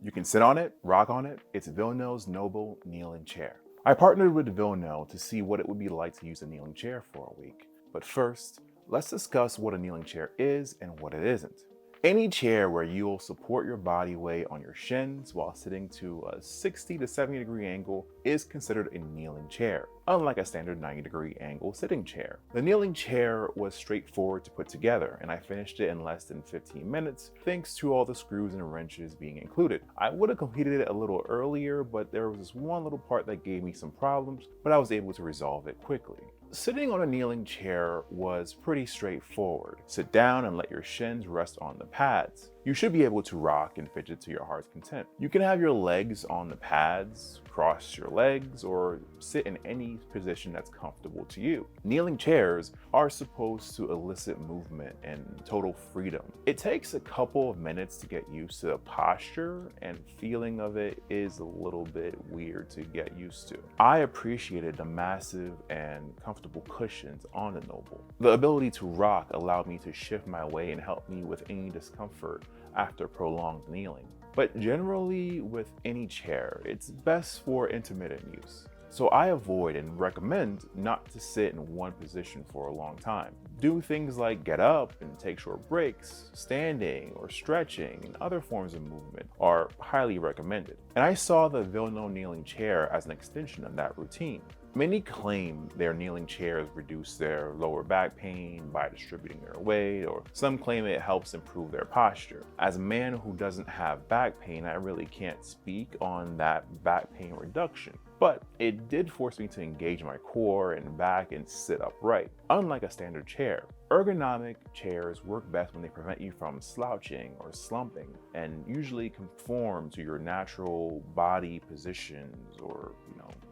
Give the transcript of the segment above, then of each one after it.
You can sit on it, rock on it. It's Vilno's Noble Kneeling Chair. I partnered with Vilno to see what it would be like to use a kneeling chair for a week. But first, let's discuss what a kneeling chair is and what it isn't. Any chair where you'll support your body weight on your shins while sitting to a 60 to 70 degree angle is considered a kneeling chair, unlike a standard 90-degree angle sitting chair. The kneeling chair was straightforward to put together, and I finished it in less than 15 minutes thanks to all the screws and wrenches being included. I would have completed it a little earlier, but there was this one little part that gave me some problems, but I was able to resolve it quickly. Sitting on a kneeling chair was pretty straightforward. Sit down and let your shins rest on the pads. You should be able to rock and fidget to your heart's content. You can have your legs on the pads, cross your legs, or sit in any position that's comfortable to you. Kneeling chairs are supposed to elicit movement and total freedom. It takes a couple of minutes to get used to the posture, and feeling of it is a little bit weird to get used to. I appreciated the massive and comfortable cushions on the Noble. The ability to rock allowed me to shift my weight and help me with any discomfort after prolonged kneeling. But generally, with any chair, it's best for intermittent use. So I avoid and recommend not to sit in one position for a long time. Do things like get up and take short breaks, standing or stretching, and other forms of movement are highly recommended. And I saw the Vilno kneeling chair as an extension of that routine. Many claim their kneeling chairs reduce their lower back pain by distributing their weight, or some claim it helps improve their posture. As a man who doesn't have back pain, I really can't speak on that back pain reduction. But it did force me to engage my core and back and sit upright, unlike a standard chair. Ergonomic chairs work best when they prevent you from slouching or slumping, and usually conform to your natural body positions or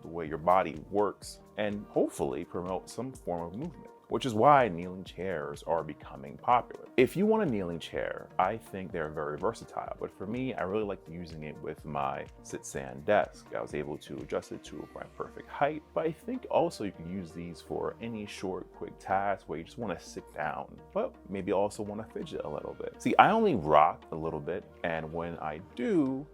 the way your body works, and hopefully promote some form of movement, which is why kneeling chairs are becoming popular. If you want a kneeling chair, I think they're very versatile, but for me, I really like using it with my sit-stand desk. I was able to adjust it to my perfect height, but I think also you can use these for any short, quick task where you just want to sit down, but maybe also want to fidget a little bit. See, I only rock a little bit, and when I do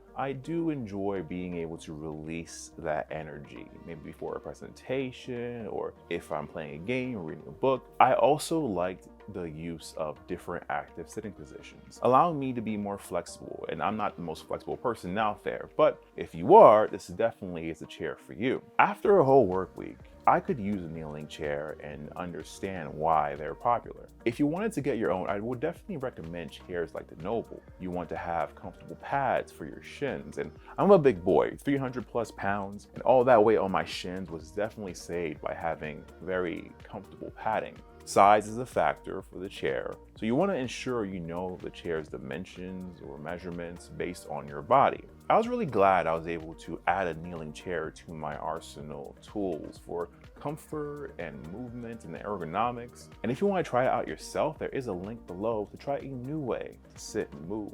enjoy being able to release that energy, maybe before a presentation or if I'm playing a game or reading a book. I also liked the use of different active sitting positions, allowing me to be more flexible. And I'm not the most flexible person out there, but if you are, this definitely is a chair for you. After a whole work week, I could use a kneeling chair and understand why they're popular. If you wanted to get your own, I would definitely recommend chairs like the Noble. You want to have comfortable pads for your shins, and I'm a big boy, 300 plus pounds, and all that weight on my shins was definitely saved by having very comfortable padding. Size is a factor for the chair, so you want to ensure you know the chair's dimensions or measurements based on your body. I was really glad I was able to add a kneeling chair to my arsenal of tools for comfort and movement and ergonomics. And if you want to try it out yourself, there is a link below to try a new way to sit and move.